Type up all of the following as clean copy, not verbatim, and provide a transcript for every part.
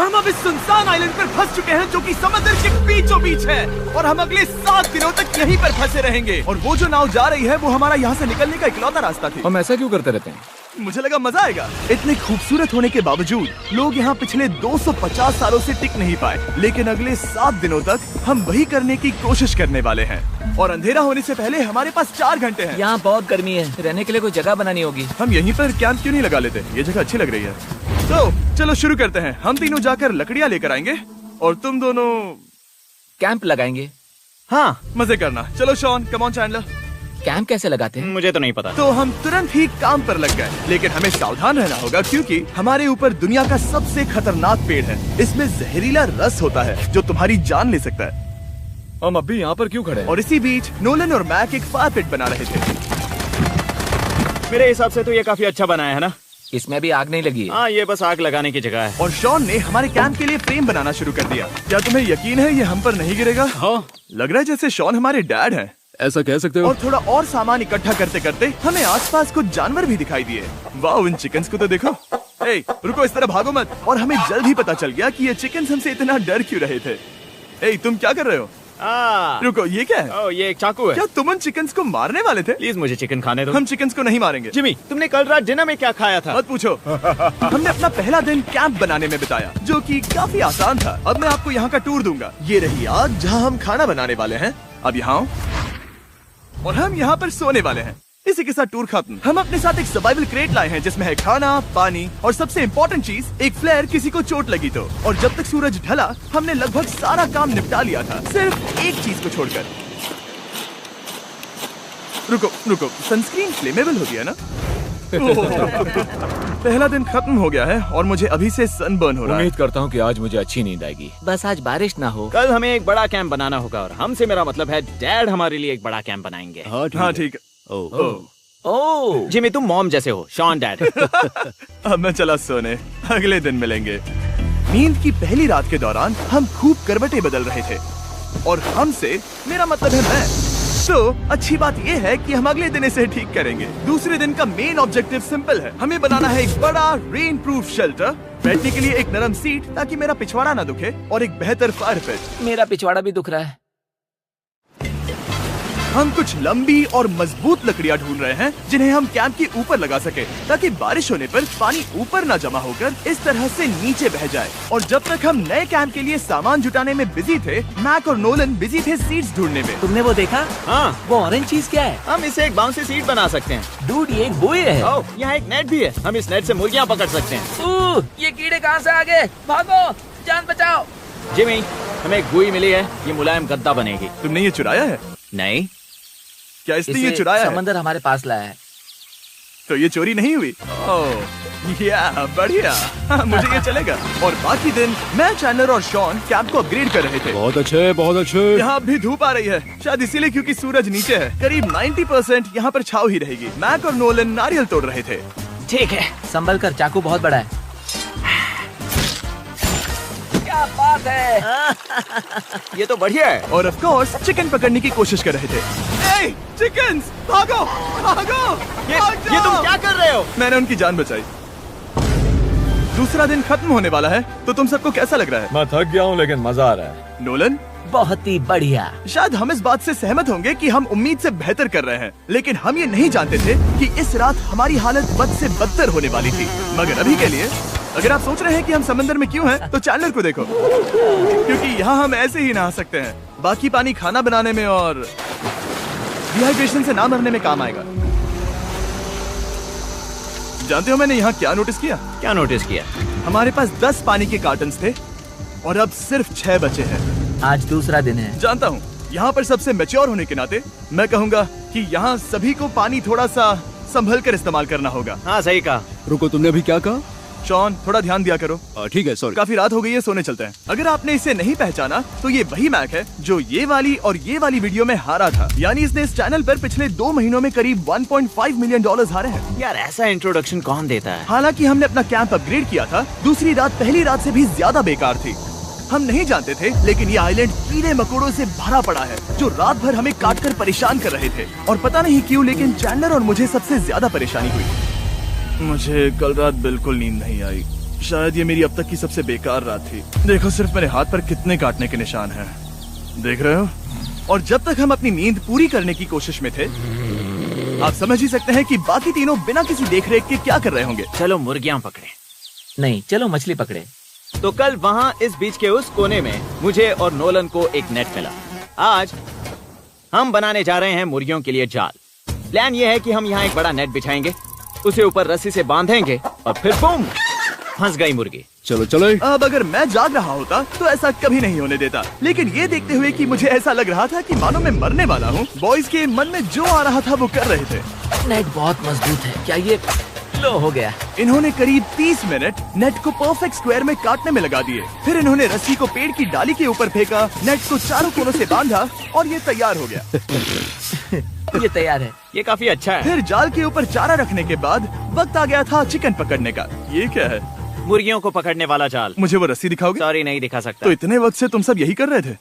हम अब इस सुनसान आइलैंड पर फंस चुके हैं जो कि समंदर के बीचों बीच है और हम अगले 7 दिनों तक यहीं पर फंसे रहेंगे। और वो जो नाव जा रही है वो हमारा यहाँ से निकलने का इकलौता रास्ता थी। हम ऐसा क्यों करते रहते हैं? मुझे लगा मजा आएगा। इतने खूबसूरत होने के बावजूद लोग यहाँ पिछले 250 सालों से टिक नहीं पाए, लेकिन अगले 7 दिनों तक हम वही करने की कोशिश करने वाले हैं। और अंधेरा होने से पहले हमारे पास 4 घंटे हैं। यहाँ बहुत गर्मी है, रहने के लिए कोई जगह बनानी होगी। हम यहीं पर कैंप क्यों नहीं लगा लेते? ये जगह अच्छी लग रही है। तो चलो शुरू करते हैं। हम तीनों जाकर लकड़ियाँ लेकर आएंगे और तुम दोनों कैंप लगाएंगे। हाँ, मजे करना। चलो Shawn, come on Chandler. Camp कैसे लगाते हैं? मुझे तो नहीं पता। तो हम तुरंत ही काम पर लग गए, लेकिन हमें सावधान रहना होगा क्योंकि हमारे ऊपर दुनिया का सबसे खतरनाक पेड़ है। इसमें जहरीला रस होता है जो तुम्हारी जान ले सकता है। हम अभी यहाँ पर क्यों खड़े हैं? और इसी बीच नोलन और मैक एक फायर पिट बना रहे थे। मेरे हिसाब से तो ये काफी अच्छा बनाया है ना? इसमें भी आग नहीं लगी। हाँ, ये बस आग लगाने की जगह है। और शॉन ने हमारे कैंप के लिए फ्रेम बनाना शुरू कर दिया। क्या तुम्हें यकीन है ये हम पर नहीं गिरेगा? हाँ, लग रहा है जैसे शॉन हमारे डैड हैं। ऐसा कह सकते हो? और थोड़ा और सामान इकट्ठा करते करते हमें आसपास कुछ जानवर भी दिखाई दिए। वाह, इन चिकन्स को तो देखो। ए, रुको, इस तरह भागो मत। और हमें जल्द ही पता चल गया कि ये चिकन्स हमसे इतना डर क्यों रहे थे। ए, तुम क्या कर रहे हो? रुको, ये क्या है? ओ, ये एक चाकू है। क्या तुम उन चिकन्स को मारने वाले थे? प्लीज मुझे चिकन खाने दो। हम चिकन्स को नहीं मारेंगे। जिमी, तुमने कल रात डिनर में क्या खाया था? मत पूछो। हमने अपना पहला दिन कैंप बनाने में बिताया, जो कि काफी आसान था। अब मैं आपको यहाँ का टूर दूंगा। ये रही आग जहाँ हम खाना बनाने वाले हैं। अब यहाँ और हम यहाँ पर सोने वाले हैं। इसी के साथ टूर खत्म। हम अपने साथ एक सर्वाइवल क्रेट लाए हैं जिसमें है खाना, पानी और सबसे इम्पोर्टेंट चीज एक फ्लेयर, किसी को चोट लगी तो। और जब तक सूरज ढला हमने लगभग सारा काम निपटा लिया था, सिर्फ एक चीज को छोड़कर। रुको, सनस्क्रीन फ्लेमेबल होती है ना? पहला दिन खत्म हो गया है और मुझे अभी से सनबर्न हो रहा है। उम्मीद करता हूँ कि आज मुझे अच्छी नींद आएगी। बस आज बारिश ना हो। कल हमें एक बड़ा कैंप बनाना होगा और हमसे मेरा मतलब है डैड हमारे लिए एक बड़ा कैंप बनाएंगे। हाँ ठीक है। ओह, जिमी, तुम मॉम जैसे हो, शॉन डैड। अब मैं चला सोने, अगले दिन मिलेंगे। नींद की पहली रात के दौरान हम खूब करवटें बदल रहे थे और हमसे मेरा मतलब है मैं। तो अच्छी बात यह है कि हम अगले दिन इसे ठीक करेंगे। दूसरे दिन का मेन ऑब्जेक्टिव सिंपल है। हमें बनाना है एक बड़ा रेन प्रूफ शेल्टर, बैठने के लिए एक नरम सीट ताकि मेरा पिछवाड़ा ना दुखे और एक बेहतर फायर पिट। मेरा पिछवाड़ा भी दुख रहा है। हम कुछ लंबी और मजबूत लकड़ियां ढूंढ रहे हैं जिन्हें हम कैंप के ऊपर लगा सके ताकि बारिश होने पर पानी ऊपर ना जमा होकर इस तरह से नीचे बह जाए। और जब तक हम नए कैंप के लिए सामान जुटाने में बिजी थे, मैक और नोलन बिजी थे सीड्स ढूंढने में। तुमने वो देखा? हाँ, वो ऑरेंज चीज क्या है? हम इसे एक बाउंसी सीट बना सकते हैं। डूड, ये एक बुए है। ओह, यहाँ एक नेट भी है। हम इस नेट से मुर्गियाँ पकड़ सकते हैं। ये कीड़े कहाँ से आ गए? भागो, जान बचाओ। जिमी, हमें एक बुई मिली है। ये मुलायम गद्दा बनेगी। तुमने ये चुराया है? नहीं, क्या इसने ये चुराया है? समंदर हमारे पास लाया है। तो ये चोरी नहीं हुई? ओह, या बढ़िया। मुझे ये चलेगा। और बाकी दिन मैं, चैंडलर और शॉन कैंप को अपग्रेड कर रहे थे। बहुत अच्छे, बहुत अच्छे। यहाँ भी धूप आ रही है, शायद इसीलिए क्योंकि सूरज नीचे है। करीब 90% यहाँ पर छाव ही रहेगी। मैक और नोलन नारियल तोड़ रहे थे। ठीक है, संभल कर, चाकू बहुत बड़ा है। क्या बात है। ये तो बढ़िया है। और ऑफ कोर्स चिकन पकड़ने की कोशिश कर रहे थे। ए, चिकन्स, भागो, भागो, ये तुम क्या कर रहे हो? मैंने उनकी जान बचाई। दूसरा दिन खत्म होने वाला है, तो तुम सबको कैसा लग रहा है? मैं थक गया हूँ लेकिन मजा आ रहा है। नोलन? बहुत ही बढ़िया। शायद हम इस बात से सहमत होंगे कि हम उम्मीद से बेहतर कर रहे हैं, लेकिन हम ये नहीं जानते थे कि इस रात हमारी हालत बद से बदतर होने वाली थी। मगर अभी के लिए अगर आप सोच रहे हैं कि हम समंदर में क्यों हैं, तो चैंडलर को देखो, क्योंकि यहाँ हम ऐसे ही नहा सकते हैं। बाकी पानी खाना बनाने में और डिहाइड्रेशन से ना मरने में काम आएगा। जानते हो मैंने यहाँ क्या नोटिस किया? क्या नोटिस किया? हमारे पास 10 पानी के कार्टन्स थे और अब सिर्फ 6 बचे हैं। आज दूसरा दिन है। जानता हूँ, यहाँ पर सबसे मैच्योर होने के नाते मैं कहूँगा कि यहाँ सभी को पानी थोड़ा सा संभल कर इस्तेमाल करना होगा। हाँ, सही कहा। रुको, तुमने अभी क्या कहा? शॉन, थोड़ा ध्यान दिया करो। ठीक है, सॉरी। काफी रात हो गई है, सोने चलते हैं। अगर आपने इसे नहीं पहचाना तो ये वही मैक है जो ये वाली और ये वाली वीडियो में हारा था। यानी इसने इस चैनल पर पिछले 2 महीनों में करीब $1.5 मिलियन हारे हैं। यार, ऐसा इंट्रोडक्शन कौन देता है? हालांकि हमने अपना कैंप अपग्रेड किया था, दूसरी रात पहली रात से भी ज्यादा बेकार थी। हम नहीं जानते थे, लेकिन ये आइलैंड कीड़े मकोड़ों से भरा पड़ा है जो रात भर हमें काट कर परेशान कर रहे थे। और पता नहीं क्यों, लेकिन चैंडलर और मुझे सबसे ज्यादा परेशानी हुई। मुझे कल रात बिल्कुल नींद नहीं आई। शायद ये मेरी अब तक की सबसे बेकार रात थी। देखो सिर्फ मेरे हाथ पर कितने काटने के निशान हैं। देख रहे हो? और जब तक हम अपनी नींद पूरी करने की कोशिश में थे, आप समझ ही सकते हैं कि बाकी तीनों बिना किसी देखरेख के क्या कर रहे होंगे। चलो मुर्गियां पकड़े। नहीं, चलो मछली पकड़े। तो कल वहाँ इस बीच के उस कोने में मुझे और नोलन को एक नेट मिला। आज हम बनाने जा रहे हैं मुर्गियों के लिए जाल। प्लान ये है कि हम यहाँ एक बड़ा नेट बिछाएंगे, उसे ऊपर रस्सी से बांधेंगे और फिर बूम, फंस गई मुर्गी। चलो चलो। अब अगर मैं जाग रहा होता तो ऐसा कभी नहीं होने देता, लेकिन ये देखते हुए कि मुझे ऐसा लग रहा था कि मानो मैं मरने वाला हूँ, बॉयज के मन में जो आ रहा था वो कर रहे थे। नेट बहुत मजबूत है। क्या ये लो हो गया? इन्होंने करीब 30 मिनट नेट को परफेक्ट स्क्वायर में काटने में लगा दिए। फिर इन्होंने रस्सी को पेड़ की डाली के ऊपर फेंका, नेट को चारों कोनों से बांधा और ये तैयार हो गया। ये तैयार है। ये काफी अच्छा है। फिर जाल के ऊपर चारा रखने के बाद वक्त आ गया था चिकन पकड़ने का। ये क्या है? मुर्गियों को पकड़ने वाला जाल। मुझे वो रस्सी दिखाओगे? सॉरी, नहीं दिखा सकता। तो इतने वक्त से तुम सब यही कर रहे थे?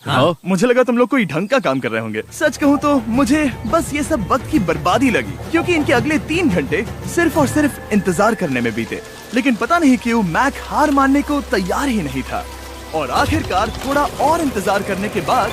हाँ? मुझे लगा तुम लोग कोई ढंग का काम कर रहे होंगे। सच कहूँ तो मुझे बस ये सब वक्त की बर्बादी लगी, क्योंकि इनके अगले 3 घंटे सिर्फ और सिर्फ इंतजार करने में बीते। लेकिन पता नहीं क्यों मैक हार मानने को तैयार ही नहीं था, और आखिरकार थोड़ा और इंतजार करने के बाद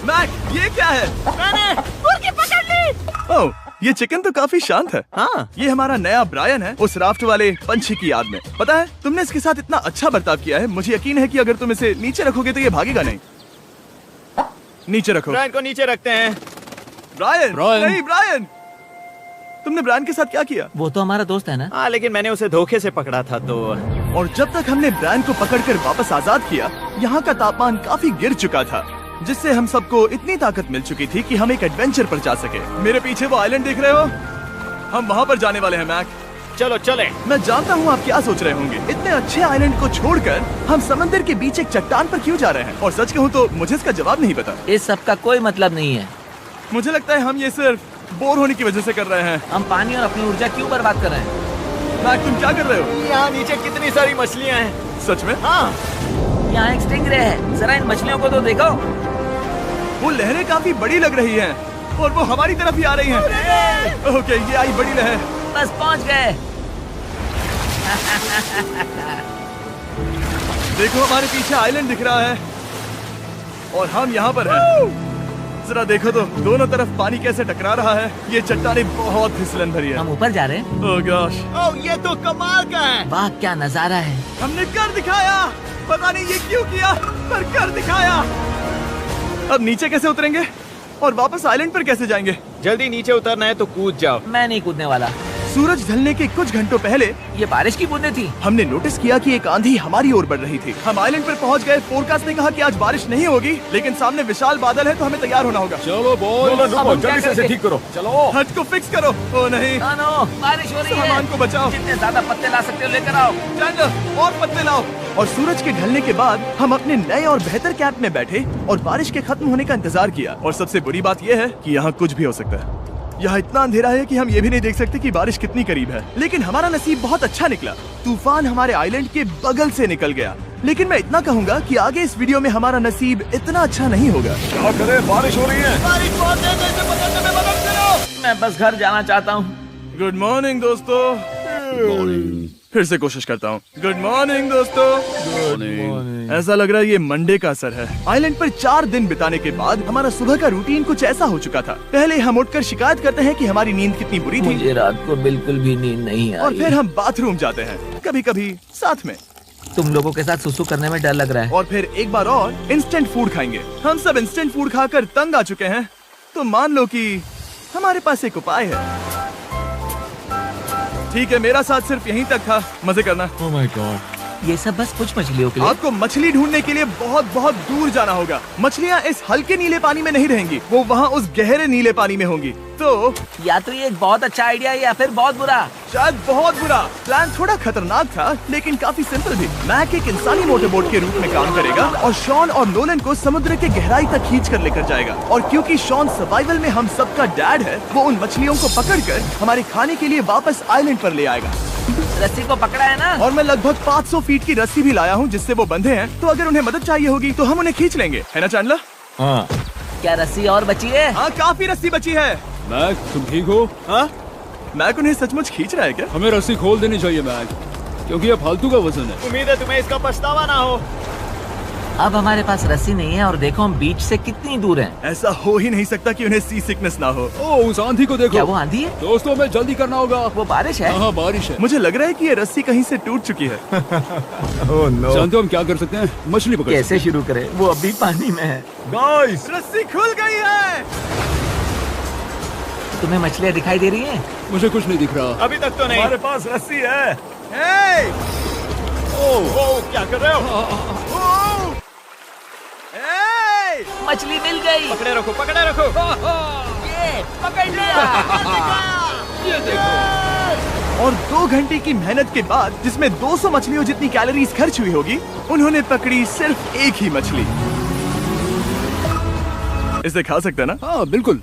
मैक, ये क्या है? मैंने मुर्गी पकड़ ली। ओह, ये चिकन तो काफी शांत है। हाँ, ये हमारा नया ब्रायन है, उस राफ्ट वाले पंछी की याद में। पता है, तुमने इसके साथ इतना अच्छा बर्ताव किया है, मुझे यकीन है कि अगर तुम इसे नीचे रखोगे तो ये भागेगा नहीं। नीचे रखो। ब्रायन को नीचे रखते हैं। Brian, Brian. नहीं ब्रायन। तुमने ब्रायन के साथ क्या किया? वो तो हमारा दोस्त है ना। हाँ, लेकिन मैंने उसे धोखे से पकड़ा था तो। और जब तक हमने ब्रायन को पकड़कर वापस आजाद किया, यहाँ का तापमान काफी गिर चुका था, जिससे हम सबको इतनी ताकत मिल चुकी थी कि हम एक एडवेंचर पर जा सके। मेरे पीछे वो आइलैंड देख रहे हो? हम वहाँ पर जाने वाले हैं मैक। चलो चले। मैं जानता हूँ आप क्या सोच रहे होंगे, इतने अच्छे आइलैंड को छोड़कर हम समंदर के बीच एक चट्टान पर क्यों जा रहे हैं? और सच कहूँ तो मुझे इसका जवाब नहीं पता। इस सब का कोई मतलब नहीं है। मुझे लगता है हम ये सिर्फ बोर होने की वजह से कर रहे हैं। हम पानी और अपनी ऊर्जा क्यों बर्बाद कर रहे हैं? मैक, तुम क्या कर रहे हो? यहाँ नीचे कितनी सारी मछलियाँ हैं। सच में? हाँ, यहाँ एक स्टिंगरे है, जरा इन मछलियों को तो देखो। वो लहरें काफी बड़ी लग रही हैं और वो हमारी तरफ ही आ रही हैं। ओके, ये आई बड़ी लहर। बस पहुँच गए। देखो हमारे पीछे आइलैंड दिख रहा है और हम यहाँ पर हैं। जरा देखो तो दोनों तरफ पानी कैसे टकरा रहा है। ये चट्टानें बहुत फिसलन भरी है। हम ऊपर जा रहे हैं। ओह गॉश, ओह ये तो कमाल का है। वाह, क्या नजारा है। हमने कर दिखाया। पता नहीं ये क्यों किया, पर कर दिखाया। अब नीचे कैसे उतरेंगे और वापस आइलैंड पर कैसे जाएंगे? जल्दी नीचे उतरना है तो कूद जाओ। मैं नहीं कूदने वाला। सूरज ढलने के कुछ घंटों पहले ये बारिश की बूंदें थी। हमने नोटिस किया कि एक आंधी हमारी ओर बढ़ रही थी। हम आइलैंड पर पहुंच गए। फोरकास्ट ने कहा कि आज बारिश नहीं होगी, लेकिन सामने विशाल बादल है तो हमें तैयार होना होगा। चलो बॉय, अब हम क्या करेंगे? ठीक करो। चलो। हट को फिक्स करो। ओ नहीं, नो, बारिश हो रही है। सामान को बचाओ। जितने ज्यादा पत्ते ला सकते हो लेकर आओ। चंद और पत्ते लाओ। और सूरज के ढलने के बाद हम अपने नए और बेहतर कैंप में बैठे और बारिश के खत्म होने का इंतजार किया। और सबसे बुरी बात यह है कि यहाँ कुछ भी हो सकता है। यहाँ इतना अंधेरा है कि हम ये भी नहीं देख सकते कि बारिश कितनी करीब है। लेकिन हमारा नसीब बहुत अच्छा निकला। तूफान हमारे आइलैंड के बगल से निकल गया। लेकिन मैं इतना कहूँगा कि आगे इस वीडियो में हमारा नसीब इतना अच्छा नहीं होगा। क्या करें, बारिश हो रही है। बारिश बहुत तेज है, इसे पकड़ने में मदद करो। मैं बस घर जाना चाहता हूँ। गुड मॉर्निंग दोस्तों। फिर से कोशिश करता हूँ। गुड मॉर्निंग दोस्तों। ऐसा लग रहा है ये मंडे का असर है। आइलैंड पर 4 दिन बिताने के बाद हमारा सुबह का रूटीन कुछ ऐसा हो चुका था। पहले हम उठकर शिकायत करते हैं कि हमारी नींद कितनी बुरी थी, मुझे रात को बिल्कुल भी नींद नहीं और आई। फिर हम बाथरूम जाते हैं, कभी कभी साथ में, तुम लोगों के साथ सुसु करने में डर लग रहा है। और फिर एक बार और इंस्टेंट फूड खाएंगे। हम सब इंस्टेंट फूड खाकर तंग आ चुके हैं, तो मान लो कि हमारे पास एक उपाय है। ठीक है, मेरा साथ सिर्फ यहीं तक था। मजे करना। Oh my God. ये सब बस कुछ मछलियों के लिए। आपको मछली ढूंढने के लिए बहुत बहुत दूर जाना होगा। मछलियाँ इस हल्के नीले पानी में नहीं रहेंगी, वो वहाँ उस गहरे नीले पानी में होंगी। तो या तो ये एक बहुत अच्छा आइडिया है या फिर बहुत बुरा। शायद बहुत बुरा। प्लान थोड़ा खतरनाक था लेकिन काफी सिंपल भी। मैक एक इंसानी मोटरबोट के रूप में काम करेगा और शॉन और नोलन को समुद्र के गहराई तक खींच कर लेकर जाएगा। और क्योंकि शॉन सर्वाइवल में हम सबका डैड है, वो उन मछलियों को पकड़कर हमारे खाने के लिए वापस आइलैंड पर ले आएगा। रस्सी को पकड़ा है ना? और मैं लगभग 500 फीट की रस्सी भी लाया हूँ जिससे वो बंधे हैं, तो अगर उन्हें मदद चाहिए होगी तो हम उन्हें खींच लेंगे, है ना चैंडलर? हाँ। क्या रस्सी और बची है? हाँ, काफी रस्सी बची है। मैक, तुम ठीक हो? हाँ, मैक उन्हें सचमुच खींच रहा है क्या? हमें रस्सी खोल देनी चाहिए मैक, क्योंकि ये फालतू का वजन है। उम्मीद है तुम्हें इसका पछतावा ना हो। अब हमारे पास रस्सी नहीं है और देखो हम बीच से कितनी दूर हैं। ऐसा हो ही नहीं सकता कि उन्हें सी सिकनेस ना हो। ओ, उस आंधी को देखो। क्या वो आंधी है? दोस्तों, हमें जल्दी करना होगा। वो बारिश है? हाँ, बारिश है। मुझे लग रहा है कि ये रस्सी कहीं से टूट चुकी है। जानते हो हम क्या कर सकते हैं? मछली पकड़ कैसे शुरू करें? वो अभी पानी में है। गाइस, रस्सी खुल गई है। तुम्हें मछलियाँ दिखाई दे रही हैं? सकते। मुझे कुछ नहीं दिख रहा। अभी तक तो नहीं। हमारे पास रस्सी है। हे! ओ, क्या कर रहे हो? हे! मछली मिल गई। पकड़े रखो, पकड़े रखो। ये पकड़ लिया। ये देखो। और 2 घंटे की मेहनत के बाद, जिसमें 200 मछलियों जितनी कैलोरीज खर्च हुई होगी, उन्होंने पकड़ी सिर्फ एक ही मछली। इसे खा सकते हैं ना? हाँ, बिल्कुल।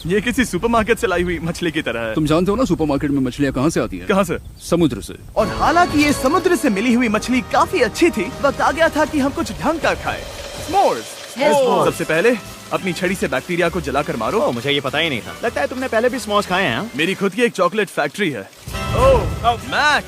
ये किसी सुपरमार्केट से लाई हुई मछली की तरह है। तुम जानते हो ना सुपरमार्केट में मछलियाँ कहाँ से आती हैं? कहाँ से? समुद्र से। और हालांकि ये समुद्र से मिली हुई मछली काफी अच्छी थी, वक्त आ गया था कि हम कुछ ढंग का खाएं। s'mores। सबसे पहले अपनी छड़ी से बैक्टीरिया को जलाकर मारो। ओ, मुझे ये पता ही नहीं था। लगता है तुमने पहले भी स्मोस खाए हैं। मेरी खुद की एक चॉकलेट फैक्ट्री है। मैक,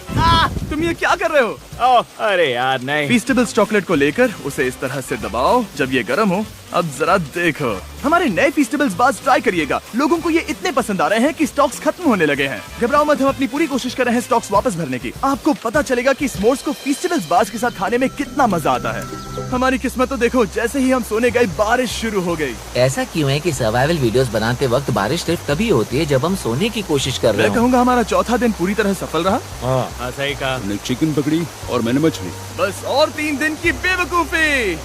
तुम ये क्या कर रहे हो? ओह, अरे यार नहीं। फीस्टेबल्स चॉकलेट को लेकर उसे इस तरह से दबाओ जब ये गर्म हो। अब जरा देखो, हमारे नए फीस्टेबल्स बार्स ट्राई करिएगा। लोगों को ये इतने पसंद आ रहे हैं कि स्टॉक्स खत्म होने लगे हैं। घबराओ मत, हम अपनी पूरी कोशिश कर रहे हैं स्टॉक्स वापस भरने की। आपको पता चलेगा कि s'mores को फीस्टेबल्स बार्स के साथ खाने में कितना मजा आता है। हमारी किस्मत तो देखो, जैसे ही हम सोने गए बारिश शुरू हो गई। ऐसा क्यों है कि सर्वाइवल वीडियोस बनाते वक्त बारिश सिर्फ तभी होती है जब हम सोने की कोशिश कर रहे मैं हो? कहूँगा हमारा चौथा दिन पूरी तरह सफल रहा। हाँ, सही कहा। हमने चिकन पकड़ी और मैंने मछली। बस और 3 दिन की बेवकूफी।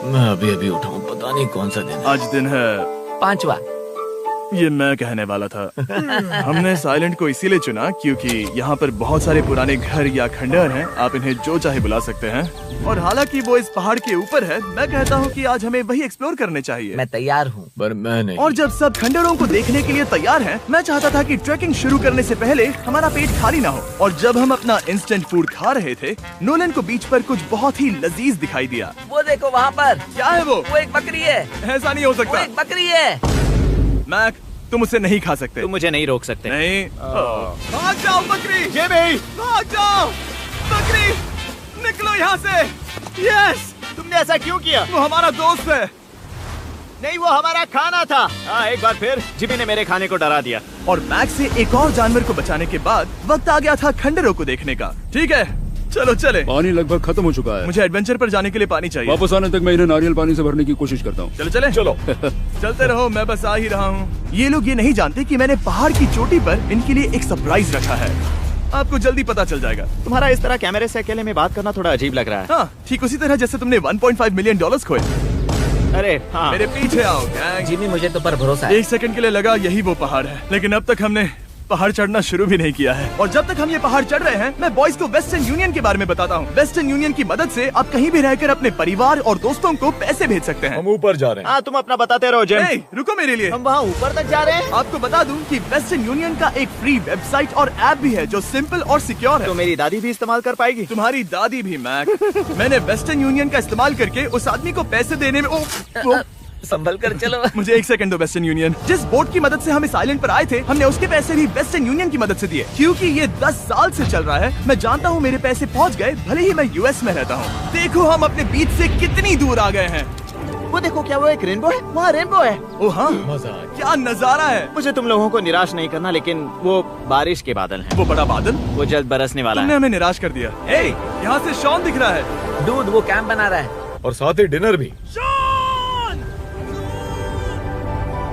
मैं अभी उठा हूँ, पता नहीं कौन सा दिन है। आज दिन है 5वां। ये मैं कहने वाला था। हमने इस आइलैंड को इसीलिए चुना क्योंकि यहाँ पर बहुत सारे पुराने घर या खंडहर हैं। आप इन्हें जो चाहे बुला सकते हैं। और हालांकि वो इस पहाड़ के ऊपर है, मैं कहता हूँ कि आज हमें वही एक्सप्लोर करने चाहिए। मैं तैयार हूँ, पर मैं नहीं। और जब सब खंडहरों को देखने के लिए तैयार हैं, मैं चाहता था कि ट्रैकिंग शुरू करने से पहले हमारा पेट खाली ना हो। और जब हम अपना इंस्टेंट फूड खा रहे थे, नोलन को बीच पर कुछ बहुत ही लजीज दिखाई दिया। वो देखो वहाँ पर। क्या है वो? वो एक बकरी है। ऐसा नहीं हो वो सकता। एक बकरी है। मैक, तुम उसे नहीं खा सकते। तुम मुझे नहीं रोक सकते। नहीं। भाग जाओ बकरी। ये भी। भाग जाओ बकरी, निकलो यहाँ से। यस, तुमने ऐसा क्यों किया? वो हमारा दोस्त है। नहीं, वो हमारा खाना था। हाँ, एक बार फिर जिमी ने मेरे खाने को डरा दिया। और मैक से एक और जानवर को बचाने के बाद वक्त आ गया था खंडहरों को देखने का। ठीक है, चलो चले। पानी लगभग खत्म हो चुका है। मुझे एडवेंचर पर जाने के लिए पानी चाहिए। वापस आने तक मैं इन्हें नारियल पानी से भरने की कोशिश करता हूँ। चलो चले। चलो चलते रहो, मैं बस आ ही रहा हूँ। ये लोग ये नहीं जानते कि मैंने पहाड़ की चोटी पर इनके लिए एक सरप्राइज रखा है। आपको जल्दी पता चल जाएगा। तुम्हारा इस तरह कैमरे से अकेले में बात करना थोड़ा अजीब लग रहा है। हाँ, ठीक उसी तरह जैसे तुमने $1.5 मिलियन खोए। अरे हाँ। मेरे पीछे आओ गैंग। जिमी, मुझे तो पर भरोसा है। 1 सेकंड के लिए लगा यही वो पहाड़ है, लेकिन अब तक हमने पहाड़ चढ़ना शुरू भी नहीं किया है। और जब तक हम ये पहाड़ चढ़ रहे हैं, मैं बॉयज को वेस्टर्न यूनियन के बारे में बताता हूँ। वेस्टर्न यूनियन की मदद से आप कहीं भी रहकर अपने परिवार और दोस्तों को पैसे भेज सकते हैं। हम ऊपर जा रहे हैं। हाँ, तुम अपना बताते रहो जेम। ए, रुको मेरे लिए। हम वहाँ ऊपर तक जा रहे हैं। आपको बता दूं कि वेस्टर्न यूनियन का एक फ्री वेबसाइट और ऐप भी है जो सिंपल और सिक्योर है। तो मेरी दादी भी इस्तेमाल कर पाएगी। तुम्हारी दादी भी मैक। मैंने वेस्टर्न यूनियन का इस्तेमाल करके उस आदमी को पैसे देने में संभल कर चलो। मुझे 1 सेकंड दो। वेस्टर्न यूनियन, जिस बोट की मदद से हम इस आइलैंड पर आए थे, हमने उसके पैसे भी वेस्टर्न यूनियन की मदद से दिए। क्योंकि ये 10 साल से चल रहा है, मैं जानता हूँ मेरे पैसे पहुँच गए, भले ही मैं यूएस में रहता हूँ। देखो हम अपने बीच से कितनी दूर आ गए हैं। वो देखो, क्या वो एक रेनबो है? वहाँ रेनबो है। ओ हाँ, क्या नजारा है। मुझे तुम लोगों को निराश नहीं करना, लेकिन वो बारिश के बादल हैं। वो बड़ा बादल, वो जल्द बरसने वाला तुमने है। हमें निराश कर दिया। ए, यहाँ से शॉन दिख रहा है। दूध, वो कैंप बना रहा है। और साथ ही डिनर भी।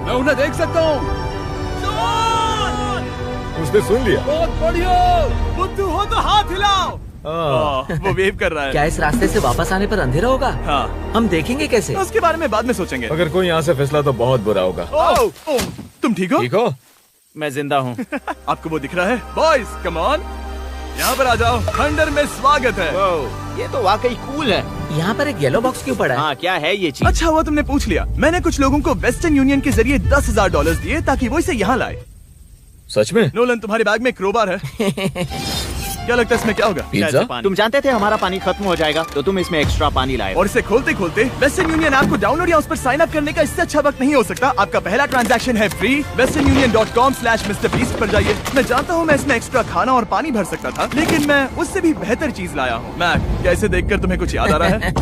मैं उन्हें देख सकता हूँ। उसने सुन लिया। बहुत बढ़िया। बुद्धू हो तो हाथ हिलाओ। वो वेव कर रहा है। क्या इस रास्ते से वापस आने पर अंधेरा होगा? हाँ, हम देखेंगे कैसे? उसके बारे में बाद में सोचेंगे। अगर कोई यहाँ से फिसला तो बहुत बुरा होगा। तुम ठीक हो? ठीक हो? मैं जिंदा हूँ। आपको वो दिख रहा है? बॉयज कम ऑन, यहाँ पर आ जाओ। खंडर में स्वागत है। ये तो वाकई कूल है। यहाँ पर एक येलो बॉक्स क्यों पड़ा है? हाँ, क्या है ये चीज? अच्छा हुआ तुमने पूछ लिया। मैंने कुछ लोगों को वेस्टर्न यूनियन के जरिए $10,000 दिए ताकि वो इसे यहाँ लाए। सच में? नोलन, तुम्हारे बैग में क्रोबार है। क्या लगता है इसमें क्या होगा? पिज्जा? तुम जानते थे हमारा पानी खत्म हो जाएगा, तो तुम इसमें एक्स्ट्रा पानी लाए। और इसे खोलते खोलते वेस्टर्न यूनियन ऐप को डाउनलोड या उस पर साइन अप करने का इससे अच्छा वक्त नहीं हो सकता। आपका पहला ट्रांजैक्शन है फ्री। westernunion.com/MrBeast पर जाइए। मैं जानता हूँ मैं इसमें एक्स्ट्रा खाना और पानी भर सकता था, लेकिन मैं उससे भी बेहतर चीज लाया हूँ। मैक, क्या इसे देखकर तुम्हें कुछ याद आ रहा है?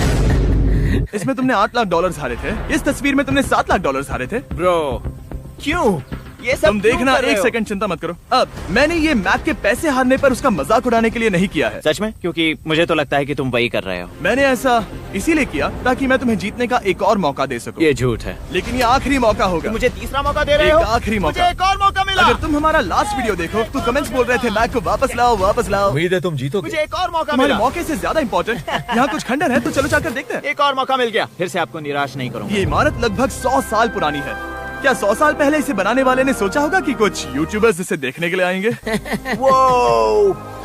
इसमें तुमने $8 लाख हारे थे। इस तस्वीर में तुमने $7 लाख हारे थे। ब्रो, क्यों? ये सब तुम देखना, क्यों कर रहे एक हो? सेकंड चिंता मत करो। अब मैंने ये मैक के पैसे हारने पर उसका मजाक उड़ाने के लिए नहीं किया है। सच में? क्योंकि मुझे तो लगता है कि तुम वही कर रहे हो। मैंने ऐसा इसीलिए किया ताकि मैं तुम्हें जीतने का एक और मौका दे सकूं। ये झूठ है। लेकिन ये आखिरी मौका होगा। मुझे तीसरा मौका दे रहे हो? एक आखिरी मौका। मुझे एक और मौका मिला। अगर तुम हमारा लास्ट वीडियो देखो तो कमेंट्स बोल रहे थे मैक को वापस लाओ, वापस लाओ। उम्मीद है तुम जीतोगे। मुझे एक और मौका तुम्हारे मिला। मौके से ज्यादा इम्पोर्टेंट यहाँ कुछ खंडर है, तो चलो जाकर देखते हैं। एक और मौका मिल गया। फिर से आपको निराश नहीं करूंगा। ये इमारत लगभग 100 साल पुरानी है। क्या 100 साल पहले इसे बनाने वाले ने सोचा होगा कि कुछ यूट्यूबर्स इसे देखने के लिए आएंगे? वो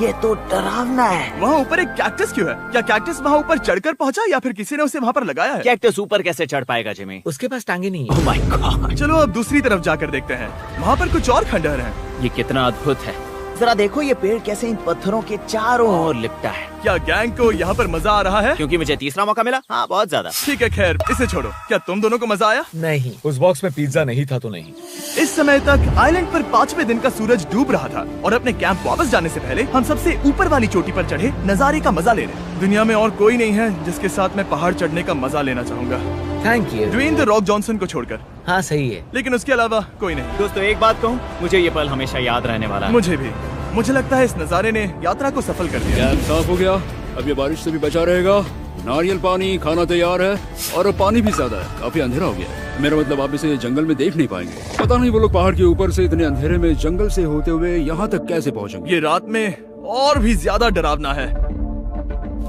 ये तो डरावना है। वहाँ ऊपर एक कैक्टस क्यों है? क्या कैक्टस वहाँ ऊपर चढ़कर पहुँचा या फिर किसी ने उसे वहाँ पर लगाया है? कैक्टस ऊपर कैसे चढ़ पाएगा जिमी? उसके पास टांगे नहीं है। ओह माय गॉड, चलो अब दूसरी तरफ जाकर देखते हैं। वहाँ पर कुछ और खंडहर हैं। ये कितना अद्भुत है। जरा देखो ये पेड़ कैसे इन पत्थरों के चारों ओर लिपटा है। क्या गैंग को यहाँ पर मजा आ रहा है? क्योंकि मुझे तीसरा मौका मिला। हाँ, बहुत ज्यादा। ठीक है, खैर इसे छोड़ो। क्या तुम दोनों को मजा आया? नहीं। उस बॉक्स में पिज्जा नहीं था तो नहीं। इस समय तक आइलैंड पर 5वें दिन का सूरज डूब रहा था और अपने कैंप वापस जाने से पहले हम सबसे ऊपर वाली चोटी पर चढ़े नजारे का मजा ले रहे। दुनिया में और कोई नहीं है जिसके साथ मैं पहाड़ चढ़ने का मजा लेना चाहूंगा, thank you. Dwayne the Rock Johnson को छोड़कर। हाँ सही है। लेकिन उसके अलावा कोई नहीं। दोस्तों, एक बात कहूँ, मुझे ये पल हमेशा याद रहने वाला है। मुझे भी। मुझे लगता है इस नजारे ने यात्रा को सफल कर दिया। कैंप साफ हो गया। अब ये बारिश से भी बचा रहेगा। नारियल पानी, खाना तैयार है और अब पानी भी ज्यादा है। काफी अंधेरा हो गया है। मेरा मतलब आप इसे जंगल में देख नहीं पाएंगे। पता नहीं वो लोग पहाड़ के ऊपर से इतने अंधेरे में जंगल से होते हुए यहाँ तक कैसे पहुँचेंगे। ये रात में और भी ज्यादा डरावना है।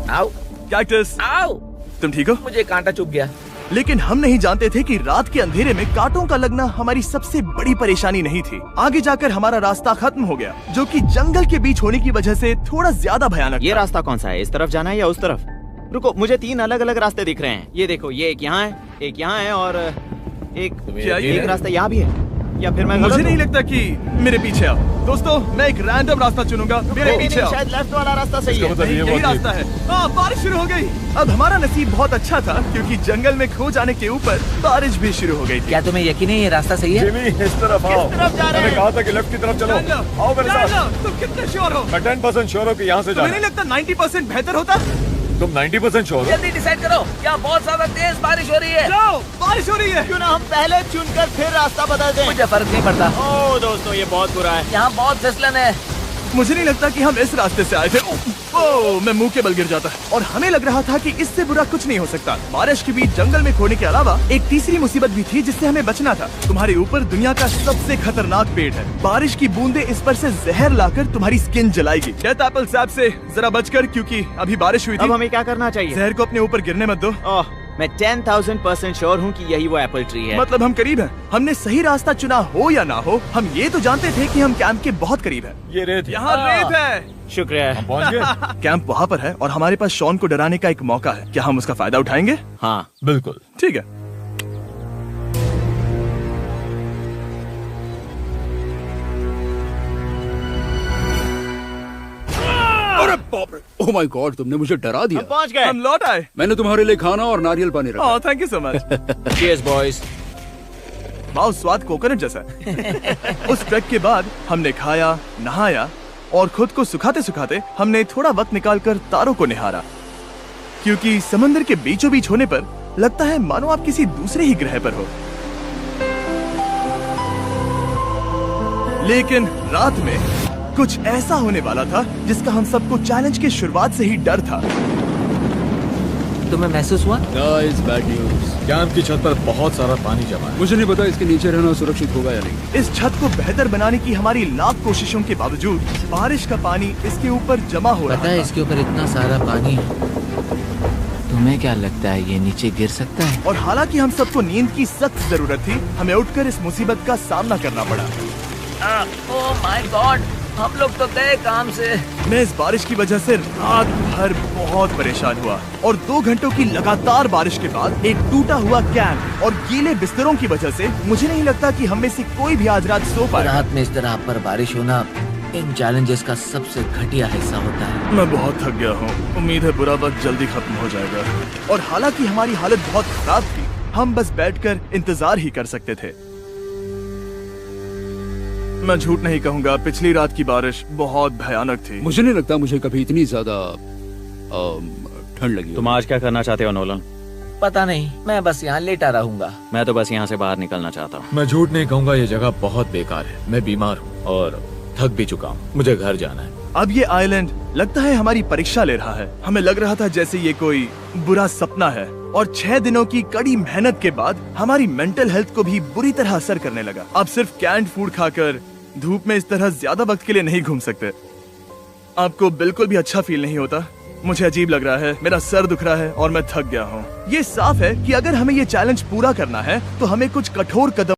आओ कैक्टस, आओ। तुम ठीक हो? मुझे कांटा चुभ गया। लेकिन हम नहीं जानते थे कि रात के अंधेरे में कांटों का लगना हमारी सबसे बड़ी परेशानी नहीं थी। आगे जाकर हमारा रास्ता खत्म हो गया, जो कि जंगल के बीच होने की वजह से थोड़ा ज्यादा भयानक ये था। रास्ता कौन सा है? इस तरफ जाना है या उस तरफ? रुको, मुझे 3 अलग अलग रास्ते दिख रहे हैं। ये देखो, ये एक यहाँ है, एक यहाँ है और क्या ये एक है? रास्ता यहाँ भी है। या फिर मैं मुझे गलत नहीं हूँ? लगता कि मेरे पीछे आओ। दोस्तों, मैं एक रैंडम रास्ता चुनूंगा। मेरे नहीं, पीछे नहीं, आओ। शायद लेफ्ट वाला रास्ता सही है। मतलब नहीं, ये यही बहुत रास्ता है। हाँ, बारिश शुरू हो गई। अब हमारा नसीब बहुत अच्छा था क्योंकि जंगल में खो जाने के ऊपर बारिश भी शुरू हो गई थी। क्या तुम्हें यकीन है ये रास्ता सही है? जिमी, इस तरफ आओ। किस तरफ जा रहे मैंने हैं? कहा था कि लेफ्ट की तरफ चलो। आओ मेरे साथ। तुम कितने श्योर हो? मैं 10% श्योर हूँ कि यहाँ से तुम्हें जाना। नहीं लगता 90% बेहतर होता? तुम 90% श्योर हो? जल्दी डिसाइड करो। क्या बहुत ज्यादा तेज बारिश हो रही है? जाओ, बारिश हो रही है। क्यों ना हम पहले चुनकर फिर रास्ता बदल दें? मुझे फर्क नहीं पड़ता। ओह दोस्तों, ये बहुत बुरा है। यहाँ बहुत फिसलन है। मुझे नहीं लगता कि हम इस रास्ते से आए थे। ओह, मैं मुंह के बल गिर जाता। और हमें लग रहा था कि इससे बुरा कुछ नहीं हो सकता। बारिश के बीच जंगल में खोने के अलावा एक तीसरी मुसीबत भी थी जिससे हमें बचना था। तुम्हारे ऊपर दुनिया का सबसे खतरनाक पेड़ है। बारिश की बूंदें इस पर से जहर लाकर तुम्हारी स्किन जलाएगी। डेथ एप्पल सैप से जरा बचकर, क्योंकि अभी बारिश हुई अब थी। हमें क्या करना चाहिए? जहर को अपने ऊपर गिरने मत दो। ओह, मैं 10,000% श्योर हूँ कि यही वो एप्पल ट्री है। मतलब हम करीब हैं। हमने सही रास्ता चुना हो या ना हो, हम ये तो जानते थे कि हम कैंप के बहुत करीब हैं। ये रेत है। यहाँ रेत है। शुक्रिया। हम पहुँच गए। कैंप वहाँ पर है और हमारे पास शॉन को डराने का एक मौका है। क्या हम उसका फायदा उठाएंगे? हाँ, बिल्कुल। ठीक है। अरे बाप रे, ओह माय गॉड, तुमने मुझे डरा दिया। हम पहुँच गए। हम लौट आए। मैंने तुम्हारे लिए खाना और नारियल पानी रखा। Oh, thank you so much. Cheers boys. वाह, स्वाद कोकोनट जैसा है। उस ट्रैक के बाद हमने खाया, नहाया और खुद को सुखाते सुखाते हमने थोड़ा वक्त निकालकर तारों को निहारा, क्योंकि समंदर के बीचों बीच होने पर लगता है मानो आप किसी दूसरे ही ग्रह पर हो। लेकिन रात में कुछ ऐसा होने वाला था जिसका हम सबको चैलेंज के शुरुआत से ही डर था। तुम्हें महसूस हुआ? Guys, bad news. कैंप की छत पर बहुत सारा पानी जमा है। मुझे नहीं पता इसके नीचे रहना सुरक्षित होगा या नहीं। इस छत को बेहतर बनाने की हमारी लाख कोशिशों के बावजूद बारिश का पानी इसके ऊपर जमा हो रहा पता है था। इसके ऊपर इतना सारा पानी है, तुम्हें क्या लगता है ये नीचे गिर सकता है? और हालांकि हम सबको नींद की सख्त जरूरत थी, हमें उठकर इस मुसीबत का सामना करना पड़ा। ओह माय गॉड, हम लोग तो गए काम से। मैं इस बारिश की वजह से रात भर बहुत परेशान हुआ और 2 घंटों की लगातार बारिश के बाद एक टूटा हुआ कैंप और गीले बिस्तरों की वजह से मुझे नहीं लगता कि हम में से कोई भी आज रात सो पाएगा। रात में इस तरह पर बारिश होना इन चैलेंजेस का सबसे घटिया हिस्सा होता है। मैं बहुत थक गया हूँ, उम्मीद है बुरा वक्त जल्दी खत्म हो जाएगा। और हालांकि हमारी हालत बहुत खराब थी, हम बस बैठकर इंतजार ही कर सकते थे। मैं झूठ नहीं कहूँगा, पिछली रात की बारिश बहुत भयानक थी। मुझे नहीं लगता मुझे कभी इतनी ज्यादा ठंड लगी। तुम आज क्या करना चाहते हो नोलन? पता नहीं, मैं बस यहाँ लेटा रहूंगा। मैं तो बस यहाँ से बाहर निकलना चाहता हूँ। मैं झूठ नहीं कहूँगा, ये जगह बहुत बेकार है। मैं बीमार हूँ और थक भी चुका हूँ। मुझे घर जाना है। अब ये आइलैंड लगता है हमारी परीक्षा ले रहा है। हमें लग रहा था जैसे ये कोई बुरा सपना है और 6 दिनों की कड़ी मेहनत के बाद हमारी मेंटल हेल्थ को भी बुरी तरह असर करने लगा। अब सिर्फ कैंड फूड खाकर धूप में इस तरह ज्यादा वक्त के लिए नहीं घूम सकते। आपको बिल्कुल भी अच्छा फील नहीं होता? मुझे अजीब लग रहा है, मेरा सर दुख रहा है और मैं थक गया हूँ। ये साफ है कि अगर हमें ये चैलेंज पूरा करना है तो हमें कुछ कठोर कदम